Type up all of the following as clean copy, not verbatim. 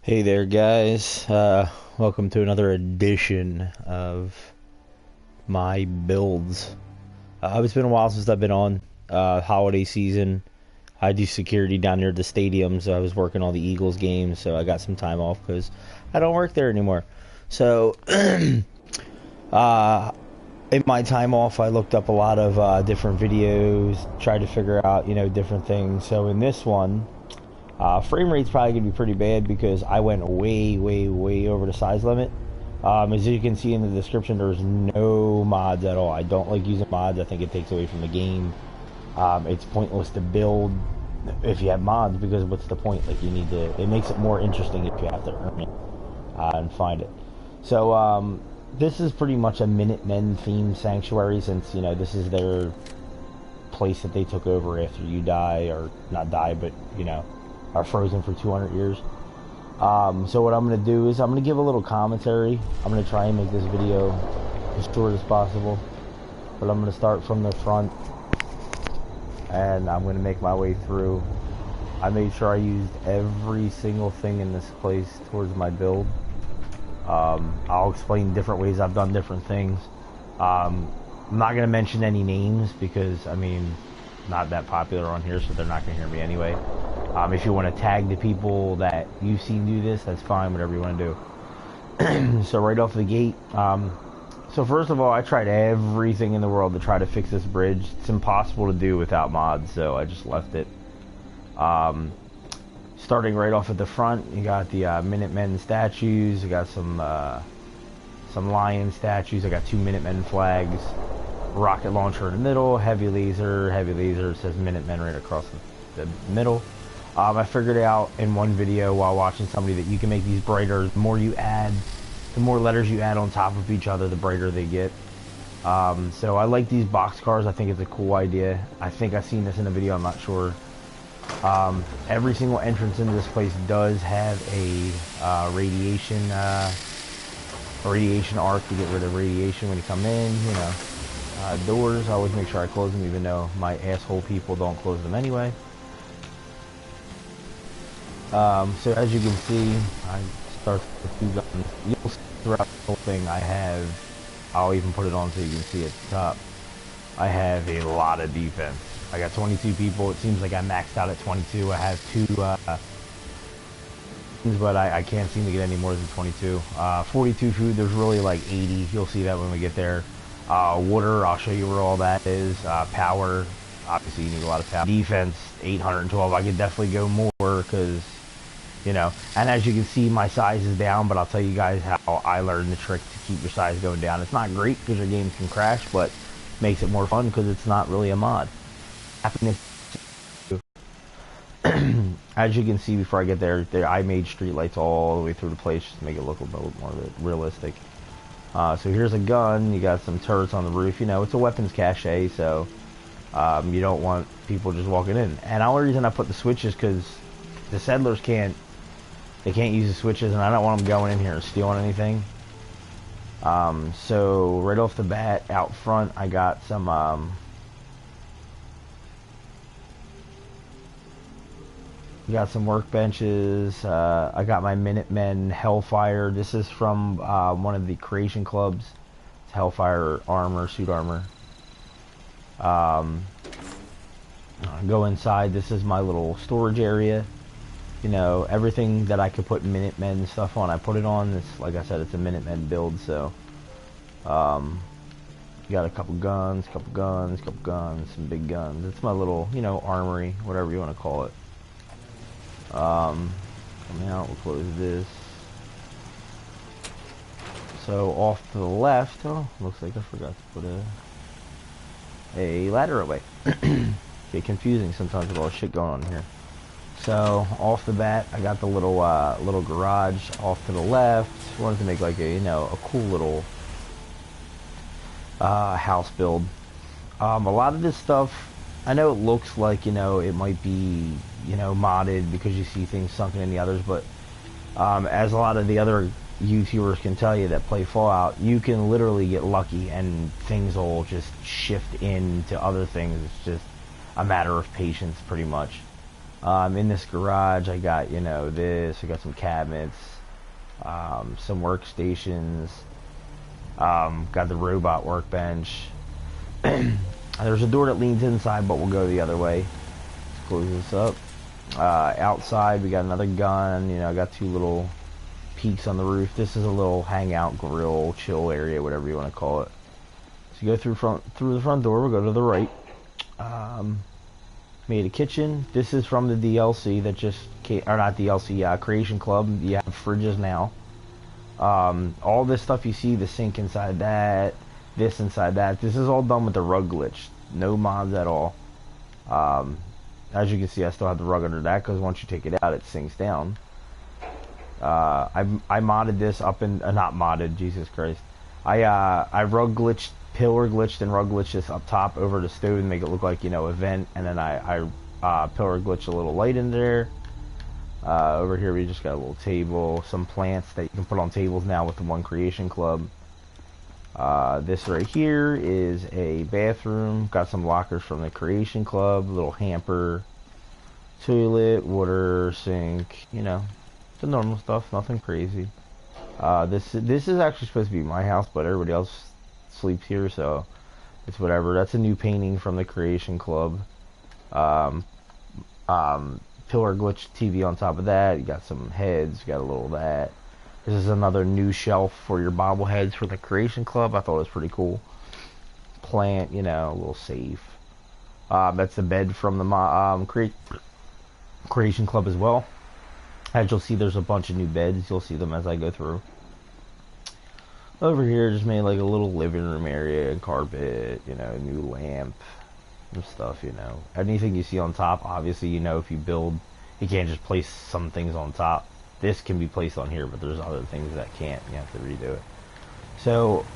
Hey there, guys. Welcome to another edition of my builds. It's been a while since I've been on. Holiday season. I do security down near the stadium, so I was working all the Eagles games, so I got some time off because I don't work there anymore. So, uh, in my time off, I looked up a lot of different videos, tried to figure out, different things. So in this one, frame rate's probably going to be pretty bad because I went way, way, way over the size limit. As you can see in the description, there's no mods at all. I don't like using mods. I think it takes away from the game. It's pointless to build if you have mods because what's the point? Like, you need to. It makes it more interesting if you have to earn it and find it. So this is pretty much a Minutemen themed sanctuary since this is their place that they took over after you die, or not die, but are frozen for 200 years. So what I'm going to do is I'm going to give a little commentary. I'm going to try and make this video as short as possible. But I'm going to start from the front. And I'm going to make my way through. I made sure I used every single thing in this place towards my build. I'll explain different ways I've done different things. I'm not going to mention any names because, I mean, not that popular on here, so they're not going to hear me anyway. If you want to tag the people that you've seen do this, that's fine, whatever you want to do. So right off the gate, so first of all, I tried everything in the world to try to fix this bridge. It's impossible to do without mods, so I just left it. Starting right off at the front, you got the Minutemen statues, you got some lion statues, I got 2 Minutemen flags, rocket launcher in the middle, heavy laser, it says Minutemen right across the middle. I figured out in one video while watching somebody that you can make these brighter. The more letters you add on top of each other, the brighter they get. So I like these box cars. I think it's a cool idea. I think I've seen this in a video, I'm not sure. Every single entrance into this place does have a radiation arc to get rid of radiation when you come in, doors, I always make sure I close them even though my asshole people don't close them anyway. So as you can see, I start with 2 guns. You'll see throughout the whole thing I'll even put it on so you can see at the top. I have a lot of defense. I got 22 people. It seems like I maxed out at 22. I have 2, but I can't seem to get any more than 22. 42 food, there's really like 80. You'll see that when we get there. Water, I'll show you where all that is. Power, obviously you need a lot of power. Defense, 812. I could definitely go more because, and as you can see, my size is down, but I'll tell you guys how I learned the trick to keep your size going down. It's not great because your game can crash, but makes it more fun because it's not really a mod. Happiness. As you can see, before I get there, I made streetlights all the way through the place just to make it look a little more realistic. So here's a gun. You got some turrets on the roof. It's a weapons cache, so you don't want people just walking in. And the only reason I put the switches because the settlers can't use the switches, and I don't want them going in here and stealing anything. So right off the bat, out front, I got some workbenches. I got my Minutemen Hellfire. This is from one of the creation clubs. It's Hellfire armor, suit armor. Go inside. This is my little storage area. Everything that I could put Minutemen stuff on, I put it on. It's like I said, it's a Minutemen build, so you got a couple guns, some big guns. It's my little, armory, whatever you want to call it. Coming out, we'll close this. So off to the left, looks like I forgot to put a ladder away. Get confusing sometimes with all the shit going on here. So off the bat, I got the little garage off to the left. Wanted to make like a cool little house build. A lot of this stuff, I know it looks like it might be modded because you see things sunken in the others, but as a lot of the other YouTubers can tell you that play Fallout, you can literally get lucky and things will just shift into other things. It's just a matter of patience, pretty much. In this garage, I got, you know, this. I got some cabinets, some workstations. Got the robot workbench. There's a door that leads inside, but we'll go the other way. Let's close this up. Outside, we got another gun. You know, I got two little peaks on the roof. This is a little hangout grill, chill area, whatever you want to call it. So you go through the front door. We'll go to the right. Made a kitchen. This is from the DLC that just came, or not DLC, Creation Club. You have fridges now. All this stuff you see, the sink inside that, this inside that, this is all done with the rug glitch. No mods at all. As you can see, I still have the rug under that because once you take it out, it sinks down. I modded this up in, not modded, Jesus Christ. I rug glitched, pillar glitched and rug glitched this up top over the stove and make it look like, you know, a vent, and then I pillar glitched a little light in there. Over here we just got a little table, some plants that you can put on tables now with the One Creation Club. This right here is a bathroom, got some lockers from the Creation Club, little hamper, toilet, water, sink, you know, the normal stuff, nothing crazy. This is actually supposed to be my house, but everybody else sleeps here, so it's whatever. That's a new painting from the Creation Club. Pillar glitch TV on top of that. You got some heads, you got a little of that. This is another new shelf for your bobbleheads for the Creation Club. I thought it was pretty cool. Plant, you know, a little safe. That's the bed from the Creation Club as well. As you'll see, there's a bunch of new beds. You'll see them as I go through. Over here, just made like a little living room area, carpet, you know, new lamp. Stuff, you know, anything you see on top, obviously, you know, if you build, you can't just place some things on top. This can be placed on here, but there's other things that can't. You have to redo it. So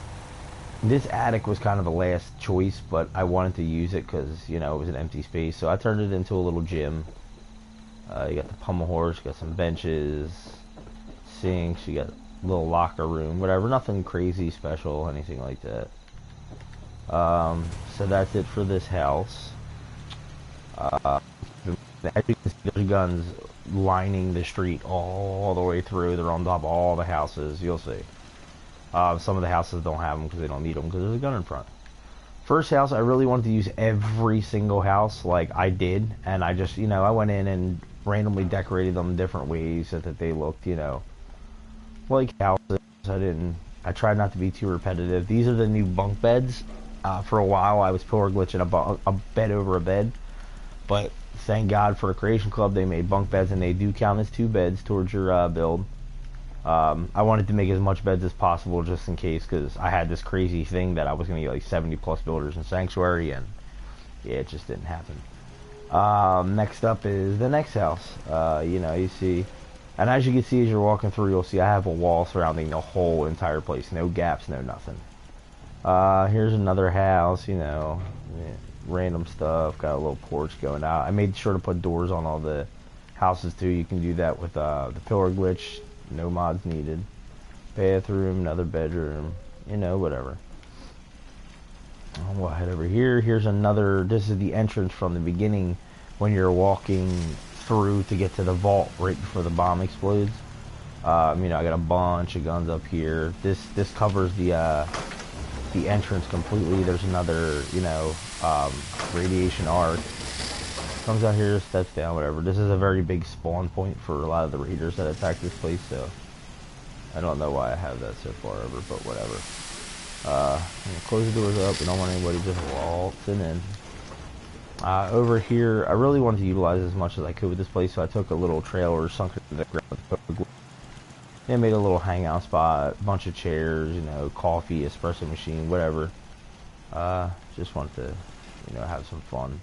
this attic was kind of the last choice, but I wanted to use it because, you know, it was an empty space, so I turned it into a little gym. You got the pummel horse, you got some benches, sinks, you got a little locker room, whatever, nothing crazy special, anything like that. So that's it for this house. As you can see, there's guns lining the street all the way through. They're on top of all the houses. You'll see. Some of the houses don't have them because they don't need them because there's a gun in front. First house, I really wanted to use every single house like I did, and I just, you know, I went in and randomly decorated them different ways so that they looked, you know, like houses. I tried not to be too repetitive. These are the new bunk beds. For a while, I was pillar glitching a bed over a bed, but thank God for a Creation Club, they made bunk beds, and they do count as 2 beds towards your build. I wanted to make as much beds as possible just in case, because I had this crazy thing that I was going to get like 70 plus builders in Sanctuary, and yeah, it just didn't happen. Next up is the next house. You know, you see, and as you can see as you're walking through, you'll see I have a wall surrounding the whole entire place. No gaps, no nothing. Here's another house, you know, random stuff, got a little porch going out. I made sure to put doors on all the houses too. You can do that with the pillar glitch, no mods needed. Bathroom, another bedroom, you know, whatever. We'll head over here. Here's another, this is the entrance from the beginning when you're walking through to get to the vault right before the bomb explodes. You know, I got a bunch of guns up here. This covers the entrance completely. There's another, you know, radiation arc. Comes out here, steps down, whatever. This is a very big spawn point for a lot of the raiders that attack this place, so I don't know why I have that so far ever, but whatever. Close the doors up. We don't want anybody just waltzing in. Over here, I really wanted to utilize as much as I could with this place, so I took a little trailer, sunk it to the ground. They made a little hangout spot, bunch of chairs, you know, coffee, espresso machine, whatever. Just wanted to, you know, have some fun.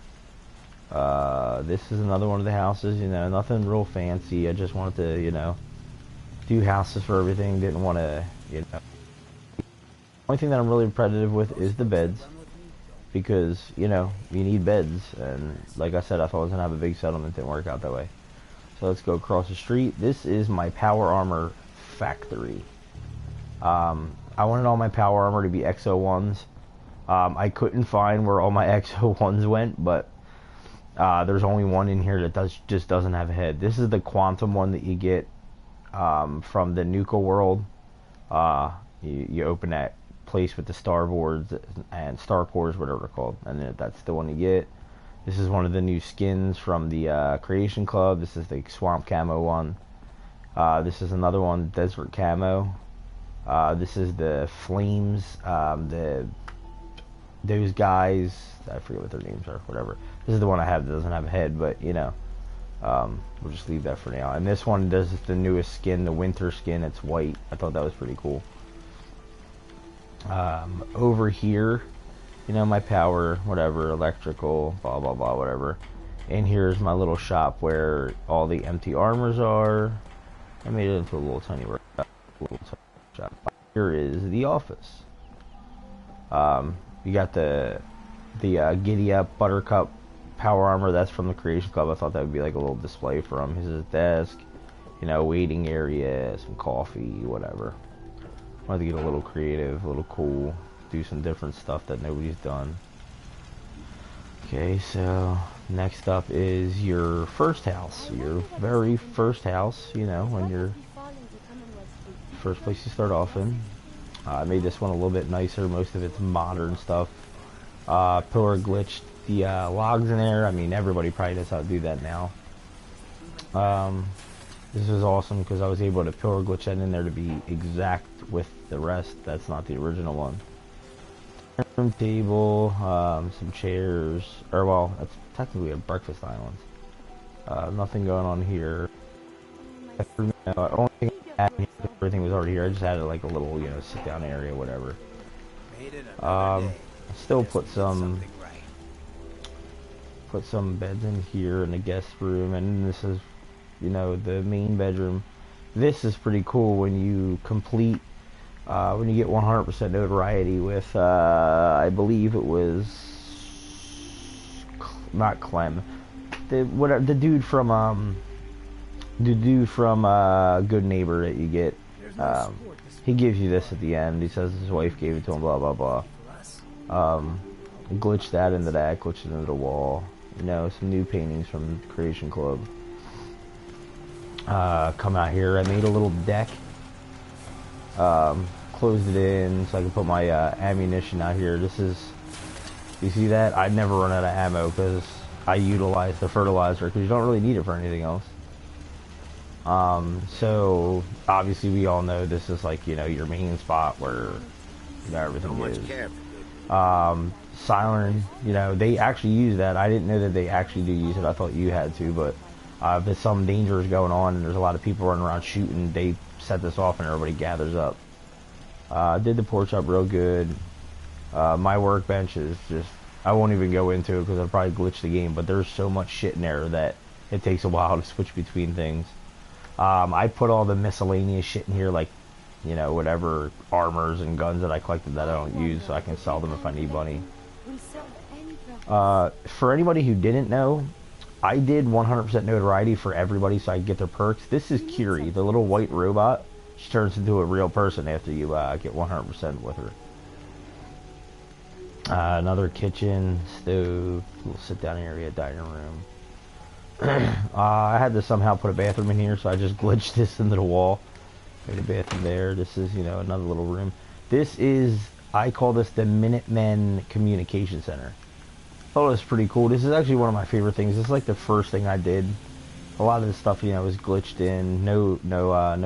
This is another one of the houses, you know, nothing real fancy. I just wanted to, you know, do houses for everything. Didn't want to, you know. The only thing that I'm really repetitive with is the beds. Because, you know, you need beds. And like I said, I thought I was going to have a big settlement. Didn't work out that way. So let's go across the street. This is my power armor factory. I wanted all my power armor to be XO1s. I couldn't find where all my XO1s went, but There's only one in here that just doesn't have a head. This is the quantum one that you get from the Nuka world. You open that place with the starboards and starpores, whatever they're called, and then that's the one you get. This is one of the new skins from the Creation Club. This is the swamp camo one. This is another one, desert camo. This is the flames. Those guys, I forget what their names are. Whatever. This is the one I have that doesn't have a head, but you know, we'll just leave that for now. And this one does the newest skin, the winter skin. It's white. I thought that was pretty cool. Over here, you know, my power, whatever, electrical, blah blah blah, whatever. And here's my little shop where all the empty armors are. I made it into a little tiny workshop. Here is the office. You got the Giddy Up Buttercup power armor. That's from the Creation Club. I thought that would be like a little display for him. His desk, you know, waiting area, some coffee, whatever. Wanted to get a little creative, a little cool, do some different stuff that nobody's done. Okay, so next up is your first house, your very first house, you know, when you're first place you start off in. I made this one a little bit nicer. Most of it's modern stuff. Pillar glitched the logs in there. I mean, everybody probably knows how to do that now. This was awesome because I was able to pillar glitch that in there to be exact with the rest. That's not the original one. Room table, some chairs, or well, that's technically a breakfast island. Nothing going on here. Only thing I had here, everything was already here. I just added like a little, you know, sit down area, whatever. Still put some beds in here in the guest room, and this is, you know, the main bedroom. This is pretty cool when you complete. When you get 100% notoriety with, I believe it was not Clem, the dude from Good Neighbor that you get. He gives you this at the end. He says his wife gave it to him. Blah blah blah. Glitch that into that. Glitch it into the wall. You know, some new paintings from Creation Club. Come out here. I made a little deck. Closed it in so I can put my ammunition out here. This is, you see that? I'd never run out of ammo because I utilize the fertilizer because you don't really need it for anything else. So obviously we all know this is like, you know, your main spot where, you know, everything is. Siren, you know, they actually use that. I didn't know that they actually do use it. I thought you had to, but if there's some dangers going on and there's a lot of people running around shooting, they set this off and everybody gathers up. Did the porch up real good. My workbench is just, I won't even go into it because I'll probably glitch the game, but there's so much shit in there that it takes a while to switch between things. I put all the miscellaneous shit in here, like, you know, whatever armors and guns that I collected that I don't use, so I can sell them if I need money. For anybody who didn't know, I did 100% notoriety for everybody so I could get their perks. This is Kiri, the little white robot. She turns into a real person after you get 100% with her. Another kitchen, stove, little sit-down area, dining room. I had to somehow put a bathroom in here, so I just glitched this into the wall. Made a bathroom there. This is, you know, another little room. This is, I call this the Minutemen Communication Center. Thought it was pretty cool. This is actually one of my favorite things. This is like the first thing I did. A lot of this stuff, you know, was glitched in. No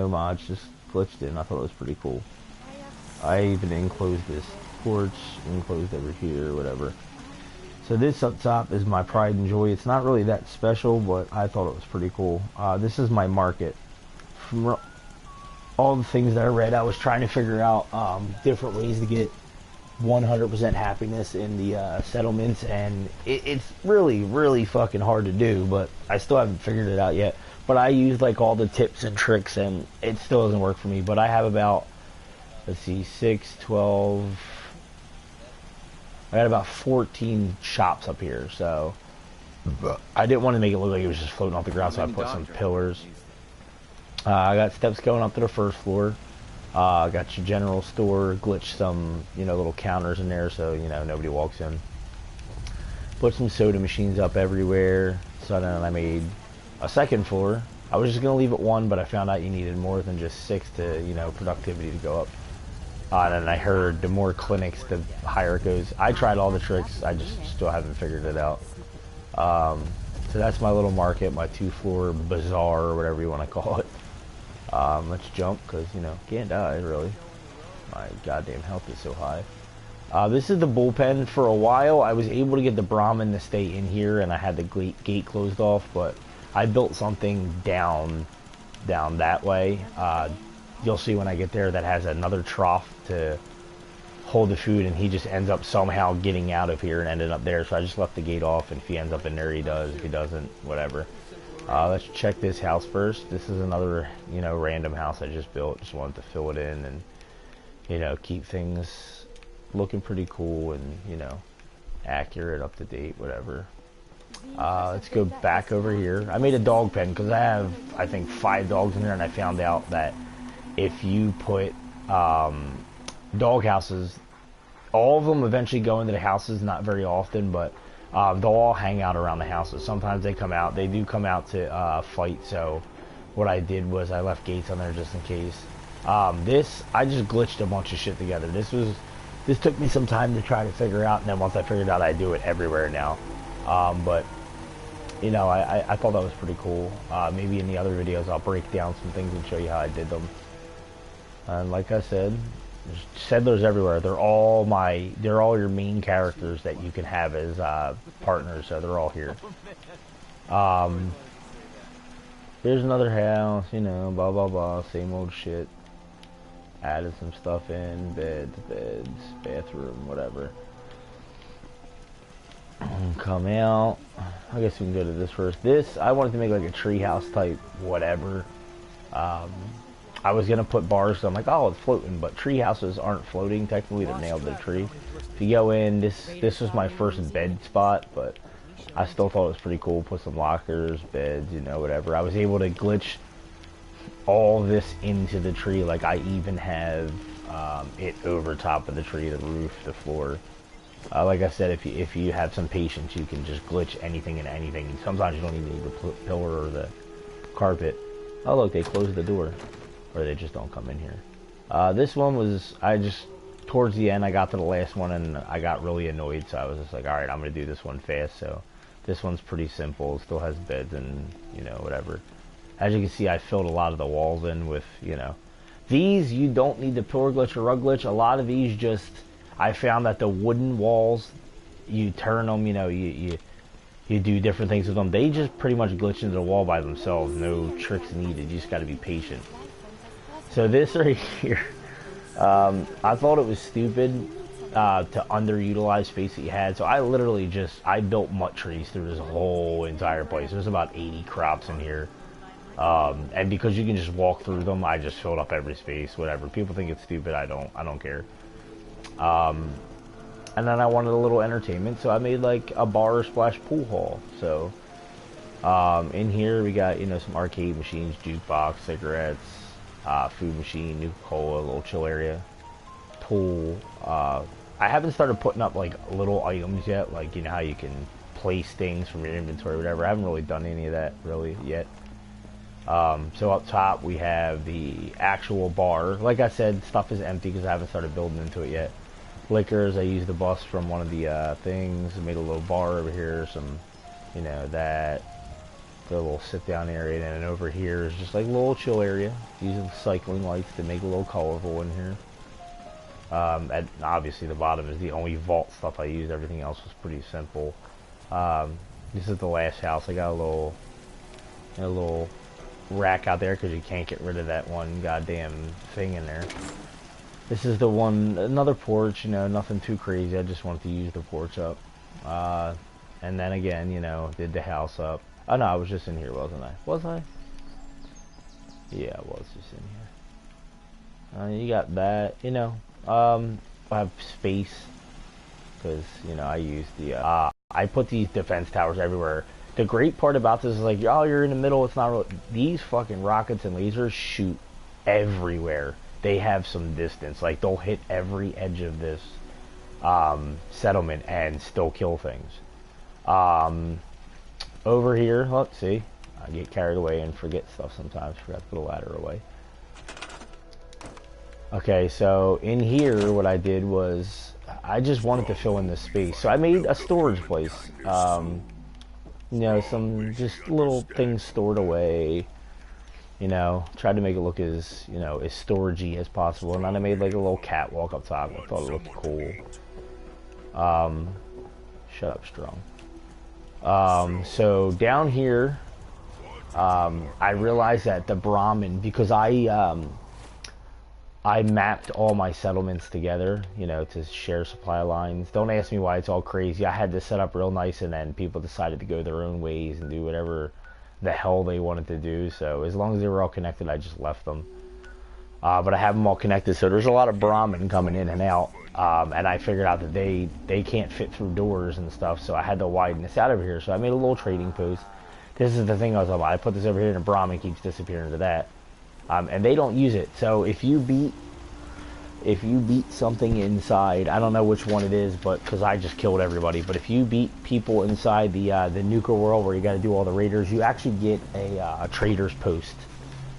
mods, just glitched in. I thought it was pretty cool. I even enclosed this porch, enclosed over here, whatever. So this up top is my pride and joy. It's not really that special, but I thought it was pretty cool. This is my market. From all the things that I read, I was trying to figure out different ways to get 100% happiness in the settlements, and it's really, really fucking hard to do, but I still haven't figured it out yet. But I used like all the tips and tricks, and it still doesn't work for me. But I have about, let's see, 6, 12... I got about 14 shops up here, so I didn't want to make it look like it was just floating off the ground, so I put some pillars. I got steps going up to the first floor. I got your general store, glitched some, you know, little counters in there so, you know, nobody walks in. Put some soda machines up everywhere. So then I made a second floor. I was just gonna leave it one, but I found out you needed more than just 6 to, you know, productivity to go up. And then I heard the more clinics, the higher it goes. I tried all the tricks. I just still haven't figured it out. So that's my little market, my 2-floor bazaar, or whatever you want to call it. Let's jump, because, you know, can't die, really. My goddamn health is so high. This is the bullpen. For a while, I was able to get the Brahmin to stay in here, and I had the gate closed off, but I built something down that way. You'll see when I get there that has another trough to hold the food, and he just ends up somehow getting out of here and ended up there. So I just left the gate off, and if he ends up in there, he does. If he doesn't, whatever. Let's check this house first. This is another, you know, random house I just built. Just wanted to fill it in and, you know, keep things looking pretty cool and, you know, accurate, up to date, whatever. Let's go back over here. I made a dog pen because I have, I think, 5 dogs in there, and I found out that if you put dog houses, all of them eventually go into the houses, not very often, but they'll all hang out around the houses. Sometimes they come out. They do come out to fight, so what I did was I left gates on there just in case. This, I just glitched a bunch of shit together. This took me some time to try to figure out, and then once I figured out, I do it everywhere now. But, you know, I thought that was pretty cool. Maybe in the other videos I'll break down some things and show you how I did them. And like I said, there's settlers everywhere. They're all your main characters that you can have as partners, so they're all here. There's another house, you know, blah blah blah, same old shit. Added some stuff in, beds, bathroom, whatever. Come out. I guess we can go to this first. This, I wanted to make like a treehouse type whatever. I was gonna put bars, so I'm like, oh, it's floating, but tree houses aren't floating. Technically, they're nailed to the tree. If you go in, this was my first bed spot, but I still thought it was pretty cool. Put some lockers, beds, you know, whatever. I was able to glitch all this into the tree. Like I even have it over top of the tree, the roof, the floor. Like I said, if you have some patience, you can just glitch anything and anything. Sometimes you don't even need the pillar or the carpet. Oh look, they closed the door. Or they just don't come in here. This one was, towards the end, I got to the last one and I got really annoyed, so I was just like, alright, I'm going to do this one fast. So this one's pretty simple. It still has beds and, you know, whatever. As you can see, I filled a lot of the walls in with, you know. These, you don't need the pillar glitch or rug glitch. A lot of these just, I found that the wooden walls, you turn them, you know, you do different things with them. They just pretty much glitch into the wall by themselves. No tricks needed. You just got to be patient. So this right here, I thought it was stupid to underutilize space that you had. So I literally I built mutt trees through this whole entire place. There's about 80 crops in here. And because you can just walk through them, I just filled up every space, whatever. People think it's stupid. I don't care. And then I wanted a little entertainment, so I made like a bar splash pool hall. So in here we got, you know, some arcade machines, jukebox, cigarettes, food machine, Nuka-Cola, a little chill area, pool. I haven't started putting up like little items yet, like, you know how you can place things from your inventory or whatever. I haven't really done any of that really yet. So up top we have the actual bar. Like I said, stuff is empty because I haven't started building into it yet. Liquors, I used the bus from one of the things. I made a little bar over here, some, you know, that. The little sit down area, and then over here is just like a little chill area. Using cycling lights to make it a little colorful in here. And obviously the bottom is the only vault stuff I used. Everything else was pretty simple. This is the last house. I got a little rack out there because you can't get rid of that one goddamn thing in there. This is the one, another porch, you know, nothing too crazy. I just wanted to use the porch up. And then again, you know, did the house up. Oh no, I was just in here, wasn't I? Was I? Yeah, I was just in here. You got that, you know. I have space because, you know, I use the. I put these defense towers everywhere. The great part about this is like, oh, you're in the middle. It's not. These fucking rockets and lasers shoot everywhere. They have some distance. Like they'll hit every edge of this settlement and still kill things. Um, over here, let's see. I get carried away and forget stuff sometimes. Forgot to put a ladder away. Okay, so in here, what I did was I just wanted to fill in this space. So I made a storage place. You know, some just little things stored away. You know, tried to make it look as, you know, as storagey as possible. And then I made like a little catwalk up top. I thought it looked cool. Shut up, Strong. So down here, I realized that the Brahmin, because I mapped all my settlements together, you know, to share supply lines. Don't ask me why it's all crazy. I had this set up real nice, and then people decided to go their own ways and do whatever the hell they wanted to do. So as long as they were all connected, I just left them. But I have them all connected, so there's a lot of Brahmin coming in and out. And I figured out that they can't fit through doors and stuff, so I had to widen this out over here. So I made a little trading post. This is the thing I was talking about. I put this over here, and a Brahmin keeps disappearing into that. And they don't use it. So if you beat something inside, I don't know which one it is, but because I just killed everybody. But if you beat people inside the Nuka world where you got to do all the raiders, you actually get a trader's post.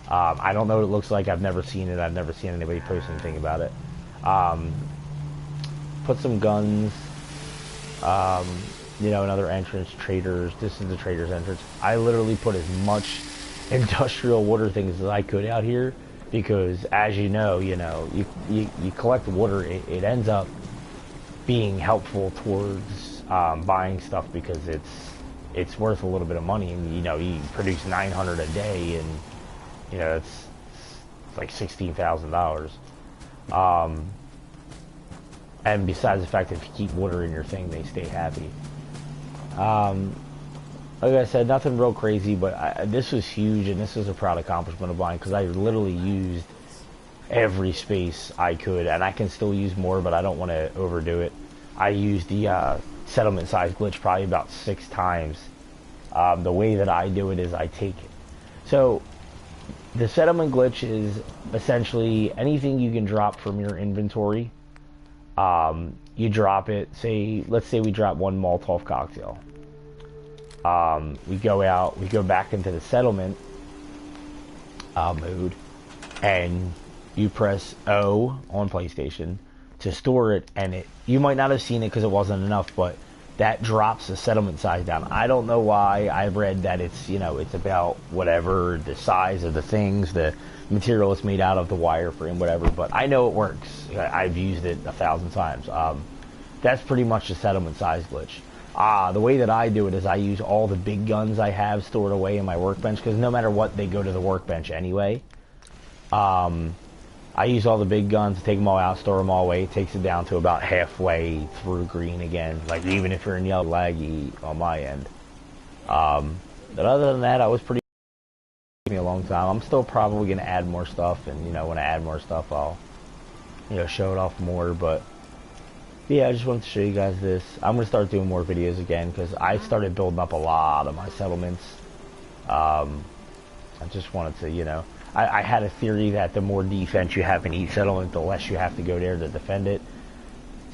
I don't know what it looks like. I've never seen it. I've never seen anybody post anything about it. Put some guns. You know, another entrance. Traders. This is the trader's entrance. I literally put as much industrial water things as I could out here, because as you know, you collect water, it ends up being helpful towards buying stuff, because it's worth a little bit of money, and you know, you produce 900 a day, and you know, it's like $16,000. And besides the fact that if you keep water in your thing, they stay happy. Like I said, nothing real crazy, but this was huge, and this is a proud accomplishment of mine, because I literally used every space I could, and I can still use more, but I don't want to overdo it. I used the settlement size glitch probably about 6 times. The way that I do it is I take it. So the settlement glitch is essentially anything you can drop from your inventory. You drop it, let's say we drop 1 Molotov cocktail. We go out, we go back into the settlement mode, and you press O on PlayStation to store it, and you might not have seen it because it wasn't enough, but that drops the settlement size down. I don't know why. I've read that it's, you know, it's about whatever the size of the things, the material it's made out of, the wireframe, whatever, but I know it works. I've used it 1,000 times. That's pretty much the settlement size glitch. The way that I do it is I use all the big guns I have stored away in my workbench, because no matter what, they go to the workbench anyway. I use all the big guns, take them all out, store them all away. It takes it down to about halfway through green again, like even if you're in yellow, laggy on my end. But other than that, I was pretty me a long time. I'm still probably going to add more stuff, and you know, when I add more stuff, I'll, you know, show it off more. But yeah, I just wanted to show you guys this. I'm going to start doing more videos again, because I started building up a lot of my settlements. I just wanted to, you know, I had a theory that the more defense you have in each settlement, the less you have to go there to defend it.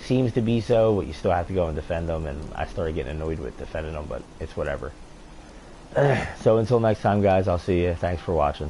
Seems to be so, but you still have to go and defend them, and I started getting annoyed with defending them, but it's whatever. So until next time, guys, I'll see you. Thanks for watching.